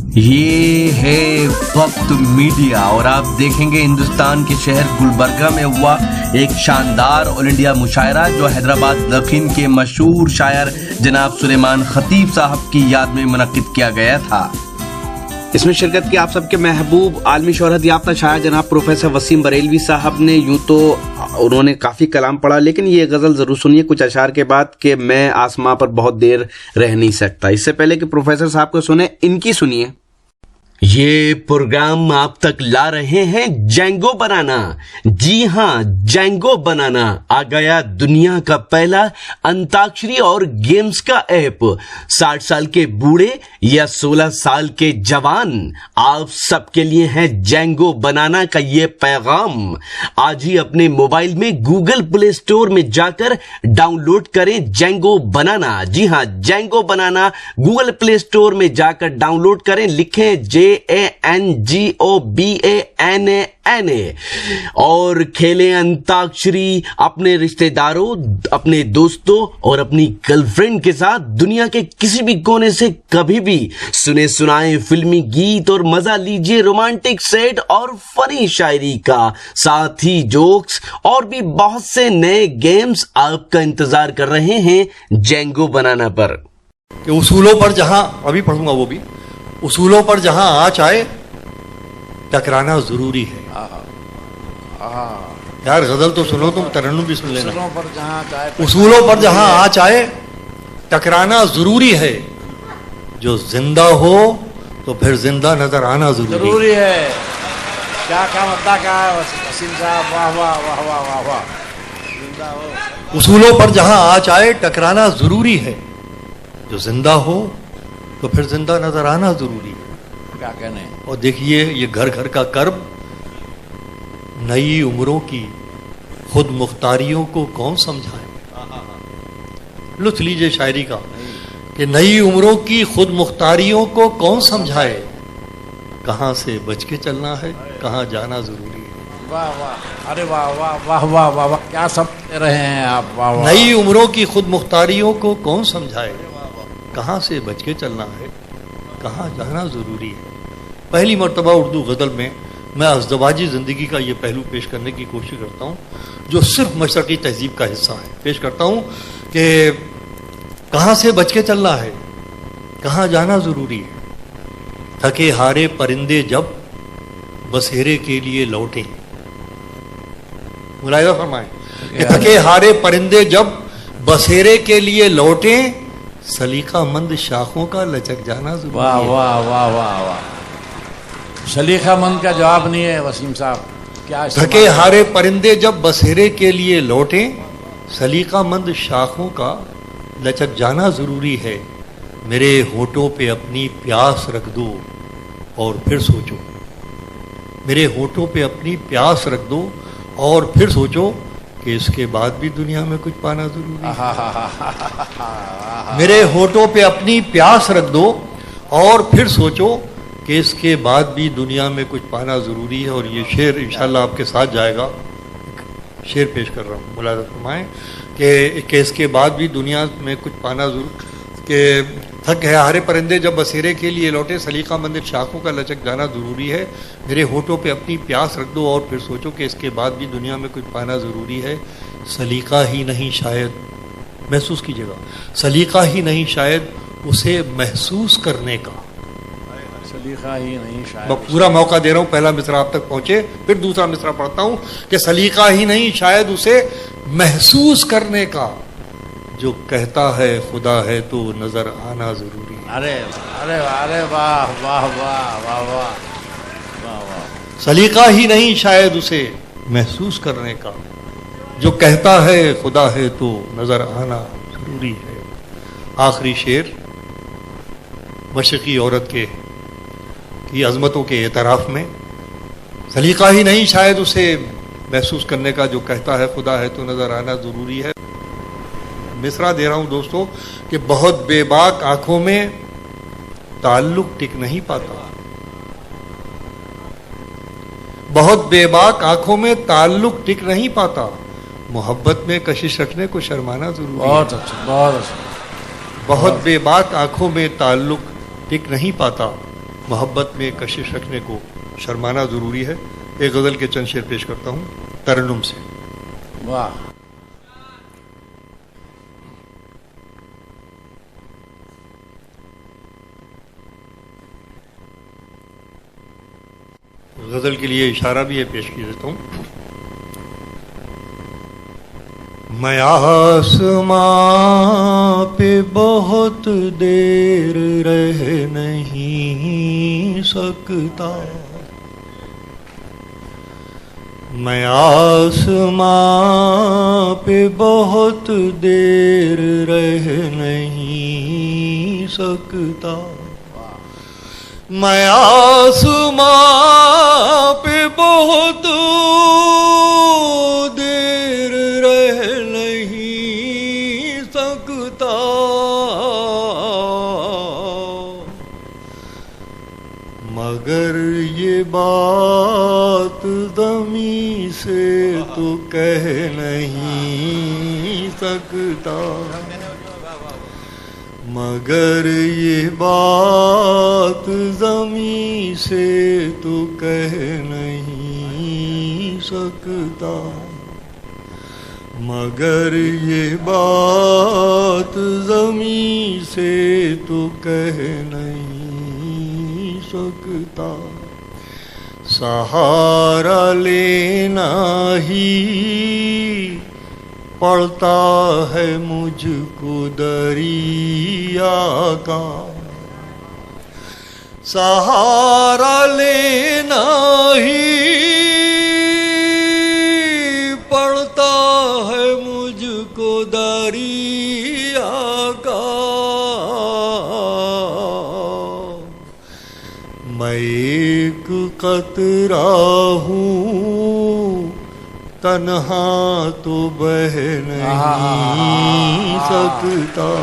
یہ ہے وقت میڈیا اور آپ دیکھیں گے ہندوستان کے شہر گلبرگہ میں ہوا ایک شاندار آل انڈیا مشاعرہ جو حیدرآباد دکن کے مشہور شاعر جناب سلیمان خطیب صاحب کی یاد میں منعقد کیا گیا تھا۔ اس میں شرکت کی آپ سب کے محبوب عالمی شہرت یافتہ شاعر جناب پروفیسر وسیم بریلوی صاحب نے۔ یوں تو انہوں نے کافی کلام پڑھا، لیکن یہ غزل ضرور سنیے کچھ اشعار کے بعد کہ میں آسماں پر بہت دیر رہ نہیں سکتا۔ اس سے پہلے کہ پروفیسر صاحب کو سنیں، ان کی سنیے۔ یہ پروگرام آپ تک لا رہے ہیں جینگو بنانا۔ جی ہاں، جینگو بنانا آ گیا دنیا کا پہلا انتاکشری اور گیمز کا ایپ۔ 60 سال کے بوڑھے یا 16 سال کے جوان، آپ سب کے لیے ہے جینگو بنانا کا یہ پیغام۔ آج ہی اپنے موبائل میں گوگل پلے اسٹور میں جا کر ڈاؤن لوڈ کریں جینگو بنانا۔ جی ہاں، جینگو بنانا گوگل پلے اسٹور میں جا کر ڈاؤن لوڈ کریں، لکھیں JANGOBANANA اور کھیلیں انتاکشری اپنے رشتہ داروں، اپنے دوستوں اور اپنی گرل فرینڈ کے ساتھ دنیا کے کسی بھی کونے سے کبھی بھی۔ سنیں سنائیں فلمی گیت اور مزہ لیجئے رومانٹک سیٹ اور فنی شاعری کا، ساتھ ہی جوکس اور بھی بہت سے نئے گیمز آپ کا انتظار کر رہے ہیں جینگو بنانا پر۔ کہ اصولوں پر جہاں، ابھی پڑھوں گا وہ بھی، اصولوں پر جہاں آنچ آئے ٹکرانا ضروری ہے۔ یار غزل تو سنو، تم ترنم بھی سن لینا۔ اصولوں پر جہاں آنچ آئے ٹکرانا ضروری ہے، جو زندہ ہو تو پھر زندہ نظر آنا ضروری ہے۔ کیا مدعا کہا ہے وسیم صاحب، واہ واہ واہ واہ واہ واہ۔ زندہ ہو، اصولوں پر جہاں آنچ آئے ٹکرانا ضروری ہے، جو زندہ ہو تو پھر زندہ نظر آنا ضروری ہے۔ کیا کہنے۔ اور دیکھیے یہ گھر گھر کا کرب، نئی عمروں کی خود مختاریوں کو کون سمجھائے۔ لطف لیجئے شاعری کا کہ نئی عمروں کی خود مختاریوں کو کون سمجھائے، کہاں سے بچ کے چلنا ہے، کہاں جانا ضروری ہے۔ واہ واہ، ارے واہ واہ واہ واہ واہ واہ، کیا سب کہہ رہے ہیں آپ، واہ واہ۔ نئی عمروں کی خود مختاریوں کو کون سمجھائے، کہاں سے بچ کے چلنا ہے، کہاں جانا ضروری ہے۔ پہلی مرتبہ اردو غزل میں میں ازدواجی زندگی کا یہ پہلو پیش کرنے کی کوشش کرتا ہوں جو صرف مشرقی تہذیب کا حصہ ہے۔ پیش کرتا ہوں کہ کہاں سے بچ کے چلنا ہے، کہاں جانا ضروری ہے۔ تھکے ہارے پرندے جب بسیرے کے لیے لوٹیں، ملاحظہ فرمائیں کہ تھکے ہارے پرندے جب بسیرے کے لیے لوٹیں، سلیقہ مند شاخوں کا لچک جانا ضروری ہے۔ واہ واہ واہ واہ واہ، سلیقہ مند کا جواب نہیں ہے وسیم صاحب، کیا تھکے ہارے پرندے جب بسیرے کے لیے لوٹیں، سلیقہ مند شاخوں کا لچک جانا ضروری ہے۔ میرے ہونٹوں پہ اپنی پیاس رکھ دو اور پھر سوچو، میرے ہونٹوں پہ اپنی پیاس رکھ دو اور پھر سوچو کہ اس کے بعد بھی دنیا میں کچھ پانا ضروری ہے۔ میرے ہونٹوں پہ اپنی پیاس رکھ دو اور پھر سوچو کہ اس کے بعد بھی دنیا میں کچھ پانا ضروری ہے۔ اور یہ شعر انشاءاللہ آپ کے ساتھ جائے گا، شعر پیش کر رہا ہوں، ملاحظہ فرمائیں کہ اس کے بعد بھی دنیا میں کچھ پانا ضرور، کہ تھک ہے ہارے پرندے جب بسیرے کے لیے لوٹے، سلیقہ مند شاخوں کا لچک جانا ضروری ہے۔ میرے ہونٹوں پہ اپنی پیاس رکھ دو اور پھر سوچو کہ اس کے بعد بھی دنیا میں کچھ پانا ضروری ہے۔ سلیقہ ہی نہیں شاید، محسوس کیجیے گا، سلیقہ ہی نہیں شاید اسے محسوس کرنے کا۔ سلیقہ ہی نہیں شاید، میں پورا موقع دے رہا ہوں پہلا مصرع آپ تک پہنچے، پھر دوسرا مصرع پڑھتا ہوں کہ سلیقہ ہی نہیں شاید اسے محسوس کرنے کا، جو کہتا ہے خدا ہے تو نظر آنا ضروری ہے۔ ارے ارے ارے واہ واہ واہ واہ واہ واہ واہ۔ سلیقہ ہی نہیں شاید اسے محسوس کرنے کا، جو کہتا ہے خدا ہے تو نظر آنا ضروری ہے۔ آخری شعر مشرقی عورت کی عظمتوں کے اعتراف میں، سلیقہ ہی نہیں شاید اسے محسوس کرنے کا، جو کہتا ہے خدا ہے تو نظر آنا ضروری ہے۔ مصرع دے رہا ہوں دوستو کہ بہت بے باک آنکھوں میں تعلق ٹک نہیں پاتا، بہت بے باک آنکھوں میں تعلق ٹک نہیں پاتا، محبت میں کشش رکھنے کو شرمانا ضروری ہے۔ بہت اچھا، بہت اچھا۔ بہت بے باک آنکھوں میں تعلق ٹک نہیں پاتا، محبت میں کشش رکھنے کو شرمانا ضروری ہے. ایک غزل کے چند شعر پیش کرتا ہوں ترنم سے. واہ. غزل کے لیے اشارہ بھی ہے، پیش کی دیتا ہوں. میں آسماں پہ بہت دیر رہ نہیں سکتا، میں آسماں پہ بہت دیر رہ نہیں سکتا، میں آسماں پہ بہت دیر رہ نہیں سکتا، مگر یہ بات زمین سے تو کہہ نہیں سکتا، مگر یہ بات زمین سے تو کہہ نہیں سکتا، مگر یہ بات زمین سے تو کہہ نہیں سکتا، سہارا لینا ہی پڑتا ہے مجھ کو دریا کا، سہارا لینا ہی پڑتا ہے مجھ کو دریا کا، میں ایک قطرہ ہوں تنہا تو بہ نہیں سکتا،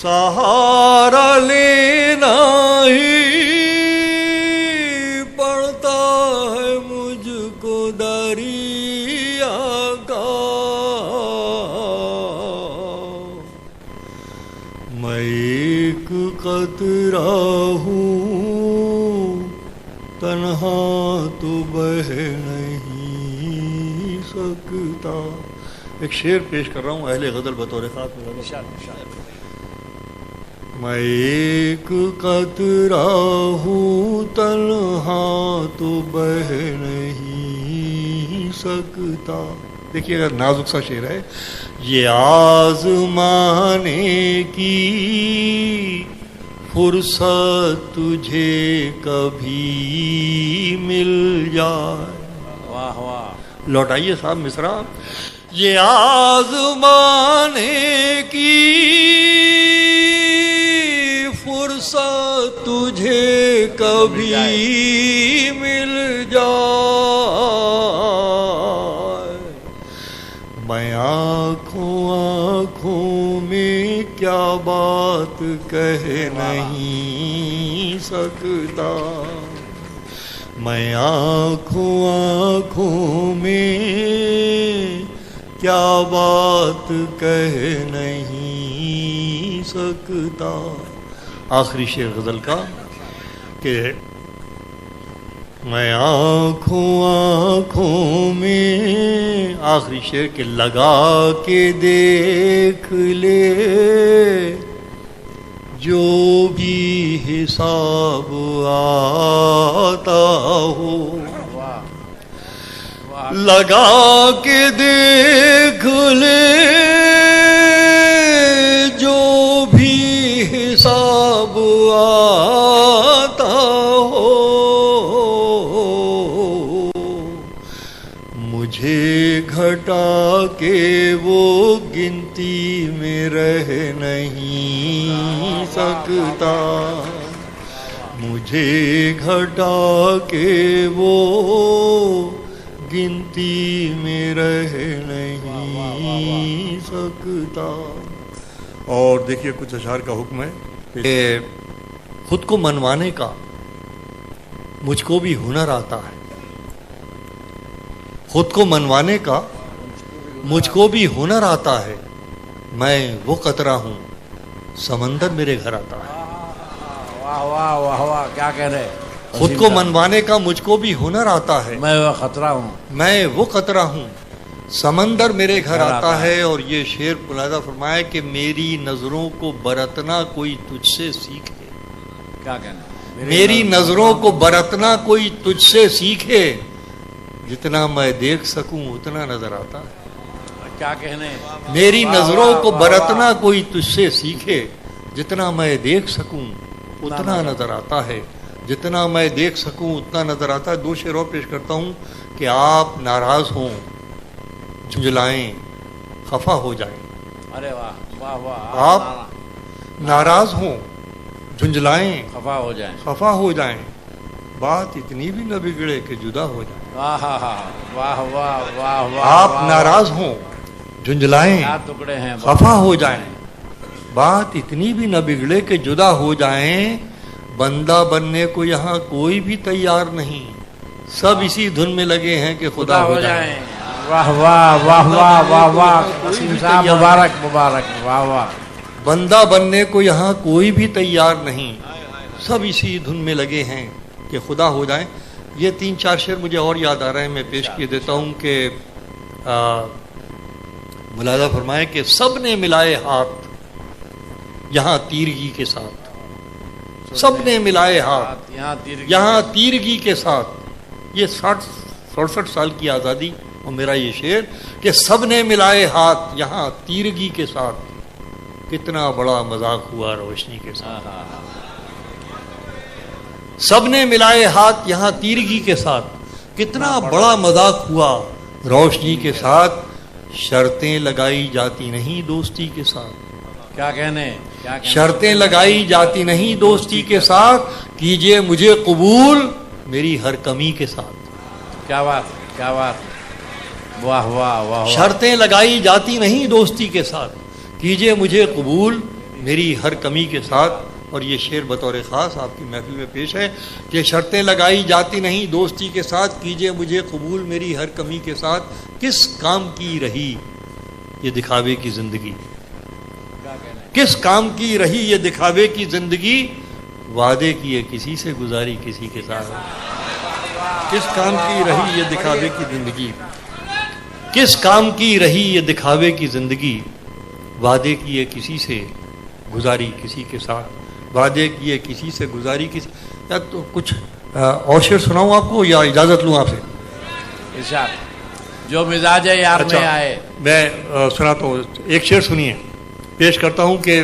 سہارا لینا ہی پڑتا ہے مجھ کو دریا کا، میں ایک قطرہ ہوں تنہا تو بہ نہیں سکتا. ایک شعر پیش کر رہا ہوں اہل غزل بطور خاص. میں ایک قطرہ ہوں تنہا تو بہ نہیں سکتا. دیکھیے اگر نازک سا شعر ہے. یہ آزمانے کی فرصت تجھے کبھی مل جائے. واہ واہ. لوٹائیے صاحب مصرع. یہ آزمانے کی فرصت تجھے کبھی مل جائے. میں آنکھوں میں کیا بات کہہ نہیں سکتا. میں آنکھوں میں کیا بات کہہ نہیں سکتا. آخری شعر غزل کا کہ میں آنکھوں میں آخری شعر کے لگا کے دیکھ لے جو بھی حساب آتا ہو. لگا کے دیکھ لے جو بھی حساب آتا ہو. مجھے گھٹا کے وہ گنتی میں رہ نہیں سکتا. مجھے گھٹا کے وہ گنتی میں رہ نہیں سکتا. اور دیکھیے کچھ اشعار کا حکم ہے کہ خود کو منوانے کا مجھ کو بھی ہنر آتا ہے. خود کو منوانے کا مجھ کو بھی ہنر آتا ہے. میں وہ قطرہ ہوں سمندر میرے گھر آتا ہے. واہ واہ واہ واہ کیا کہنے. خود کو منوانے کا مجھ کو بھی ہنر آتا ہے. میں وہ خطرہ ہوں. میں وہ قطرہ ہوں. سمندر میرے گھر آتا ہے. اور یہ شعر ملاحظہ فرمایا کہ میری نظروں کو برتنا کوئی تجھ سے سیکھے. کیا کہنا. میری نظروں کو برتنا کوئی تجھ سے سیکھے. جتنا میں دیکھ سکوں اتنا نظر آتا ہے. کیا کہنے. میری واہ نظروں واہ کو واہ برتنا کوئی تجھ سے سیکھے. جتنا میں دیکھ سکوں اتنا نظر آتا ہے. جتنا میں دیکھ سکوں اتنا نظر آتا ہے. 2 شعر اور پیش کرتا ہوں کہ آپ ناراض ہوں جھنجھلائیں خفا ہو جائیں. ارے واہ واہ واہ. آپ ناراض ہوں جھنجھلائیں خفا ہو جائیں. خفا ہو جائیں. بات اتنی بھی نہ بگڑے کہ جدا ہو جائیں. واہ واہ واہ واہ واہ. آپ ناراض ہوں جھنجھلائیں کیا ٹکڑے ہیں. خفا ہو جائیں. بات اتنی بھی نہ بگڑے کہ جدا ہو جائیں. بندہ بننے کو یہاں کوئی بھی تیار نہیں. سب اسی دھن میں لگے ہیں کہ خدا ہو جائیں. واہ واہ واہ واہ واہ واہ. وسیم صاحب مبارک مبارک. واہ واہ. بندہ بننے کو یہاں کوئی بھی تیار نہیں. سب اسی دھن میں لگے ہیں کہ خدا ہو جائیں. یہ 3-4 شعر مجھے اور یاد آ رہے ہیں. میں پیش کیے دیتا ہوں کہ ملاحظہ فرمائیں کہ سب نے ملائے ہاتھ یہاں تیرگی کے ساتھ. سب نے ملائے ہاتھ یہاں تیرگی کے ساتھ. یہ 67 سال کی آزادی اور میرا یہ شعر کہ سب نے ملائے ہاتھ یہاں تیرگی کے ساتھ. کتنا بڑا مذاق ہوا روشنی کے ساتھ. سب نے ملائے ہاتھ یہاں تیرگی کے ساتھ. کتنا بڑا مذاق ہوا روشنی کے ساتھ. شرطیں لگائی جاتی نہیں دوستی کے ساتھ. کیا کہنے. شرطیں لگائی جاتی نہیں دوستی کے ساتھ. کیجئے مجھے قبول میری ہر کمی کے ساتھ. کیا بات کیا بات. واہ واہ واہ. شرطیں لگائی جاتی نہیں دوستی کے ساتھ. کیجئے مجھے قبول میری ہر کمی کے ساتھ. اور یہ شعر بطور خاص آپ کی محفل میں پیش ہے کہ شرطیں لگائی جاتی نہیں دوستی کے ساتھ. کیجئے مجھے قبول میری ہر کمی کے ساتھ. کس کام کی رہی یہ دکھاوے کی زندگی. کس کام کی رہی یہ دکھاوے کی زندگی. وعدے کیے کسی سے گزاری کسی کے ساتھ. کس کام کی رہی یہ دکھاوے کی زندگی. کس کام کی رہی یہ دکھاوے کی زندگی. وعدے کیے کسی سے گزاری کسی کے ساتھ. وعدے کیے کسی سے گزاری کسی. یا تو کچھ اور شعر سناؤں آپ کو یا اجازت لوں آپ سے. ارشاد. جو مزاج یار میں آئے. میں سناتا ہوں. ایک شعر سنیے. پیش کرتا ہوں کہ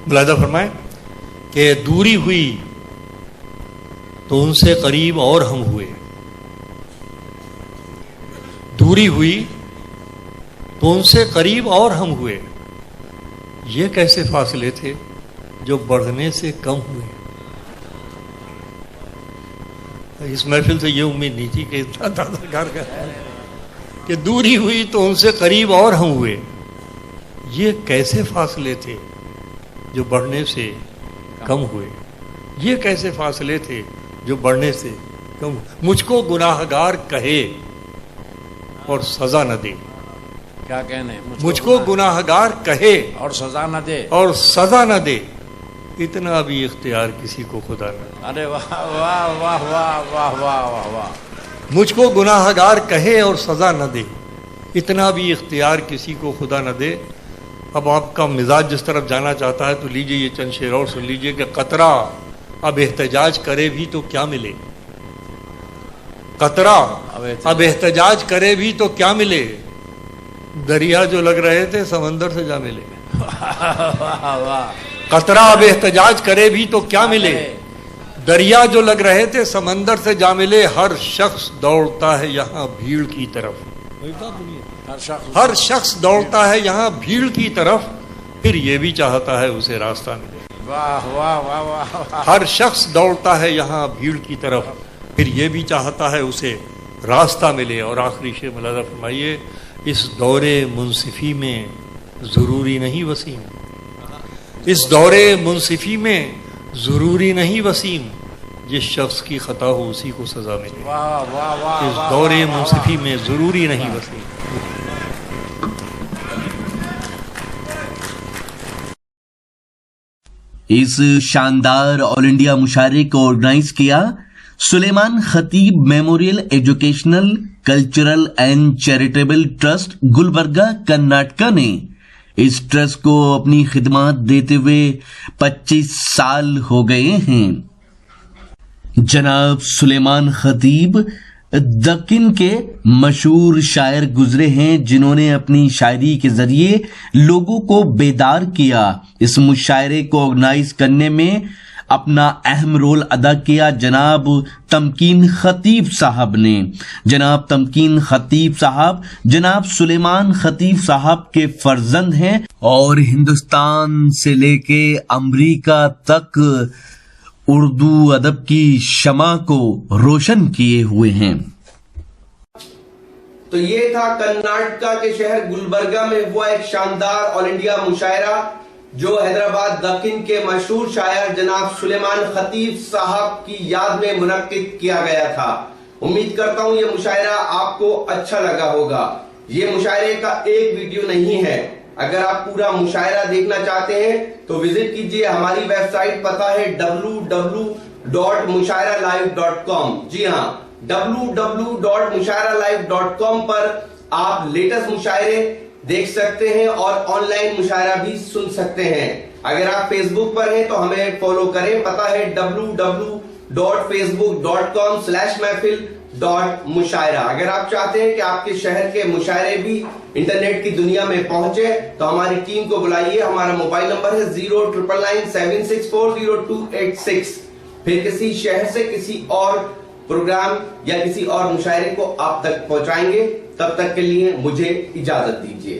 ملاحظہ فرمائیں کہ دوری ہوئی تو ان سے قریب اور ہم ہوئے. دوری ہوئی تو ان سے قریب اور ہم ہوئے. یہ کیسے فاصلے تھے جو بڑھنے سے کم ہوئے. اس محفل سے یہ امید نہیں تھی کہ اتنا دادا گھر کا کہ دوری ہوئی تو ان سے قریب اور ہم ہوئے. یہ کیسے فاصلے تھے جو بڑھنے سے کم ہوئے. یہ کیسے فاصلے تھے جو بڑھنے سے کم. مجھ کو گناہ گار کہے اور سزا نہ دے. کیا کہنے. مجھ کو گناہ گار کہے اور سزا نہ دے. اور سزا نہ دے. اتنا بھی اختیار کسی کو خدا نہ دے. ارے واہ واہ واہ واہ واہ واہ واہ واہ. مجھ کو گناہ گار کہے اور سزا نہ دے. اتنا بھی اختیار کسی کو خدا نہ دے. اب آپ کا مزاج جس طرف جانا چاہتا ہے تو لیجئے یہ چند شعر اور سن لیجئے کہ قطرہ اب احتجاج کرے بھی تو کیا ملے. قطرہ اب احتجاج کرے بھی تو کیا ملے. دریا جو لگ رہے تھے سمندر سے جا ملے. قطرہ اب احتجاج کرے بھی تو کیا ملے. دریا جو لگ رہے تھے سمندر سے جا ملے. ہر شخص دوڑتا ہے یہاں بھیڑ کی طرف. ہر شخص دوڑتا ہے یہاں بھیڑ کی طرف. پھر یہ بھی چاہتا ہے اسے راستہ ملے. واہ واہ واہ واہ. ہر شخص دوڑتا ہے یہاں بھیڑ کی طرف. پھر یہ بھی چاہتا ہے اسے راستہ ملے. اور آخری شعر ملاحظہ فرمائیے. اس دور منصفی میں ضروری نہیں وسیم. اس دور منصفی میں ضروری نہیں وسیم. جس شخص کی خطا ہو اسی کو سزا ملے. واہ واہ واہ اس واہ دور واہ واہ منصفی میں ضروری نہیں وسیع. اس شاندار آل انڈیا مشاعرے کو آرگنائز کیا سلیمان خطیب memorial educational cultural and charitable trust Gulbarga Karnataka نے. اس ٹرسٹ کو اپنی خدمات دیتے ہوئے 25 سال ہو گئے ہیں. جناب سلیمان خطیب دکن کے مشہور شاعر گزرے ہیں جنہوں نے اپنی شاعری کے ذریعے لوگوں کو بیدار کیا. اس مشاعرے کو آرگنائز کرنے میں اپنا اہم رول ادا کیا جناب تمکین خطیب صاحب نے. جناب تمکین خطیب صاحب جناب سلیمان خطیب صاحب کے فرزند ہیں اور ہندوستان سے لے کے امریکہ تک اردو ادب کی شمع کو روشن کیے ہوئے ہیں. تو یہ تھا کرناٹکا کے شہر گلبرگہ میں ہوا ایک شاندار آل انڈیا مشاعرہ جو حیدرآباد دکن کے مشہور شاعر جناب سلیمان خطیب صاحب کی یاد میں منعقد کیا گیا تھا. امید کرتا ہوں یہ مشاعرہ آپ کو اچھا لگا ہوگا. یہ مشاعرے کا ایک ویڈیو نہیں ہے. اگر آپ پورا مشاعرہ دیکھنا چاہتے ہیں تو وزٹ کیجئے ہماری ویب سائٹ. پتہ ہے www.mushairalive.com. جی ہاں, www.mushairalive.com پر آپ لیٹسٹ مشاعرے دیکھ سکتے ہیں اور آن لائن مشاعرہ بھی سن سکتے ہیں. اگر آپ فیس بک پر ہیں تو ہمیں فالو کریں. پتہ ہے www.facebook.com/محفل.مشاعرہ. اگر آپ چاہتے ہیں کہ آپ کے شہر کے مشاعرے بھی انٹرنیٹ کی دنیا میں پہنچے تو ہماری ٹیم کو بلائیے. ہمارا موبائل نمبر ہے 09997640286. پھر کسی شہر سے کسی اور پروگرام یا کسی اور مشاعرے کو آپ تک پہنچائیں گے. تب تک کے لیے مجھے اجازت دیجیے.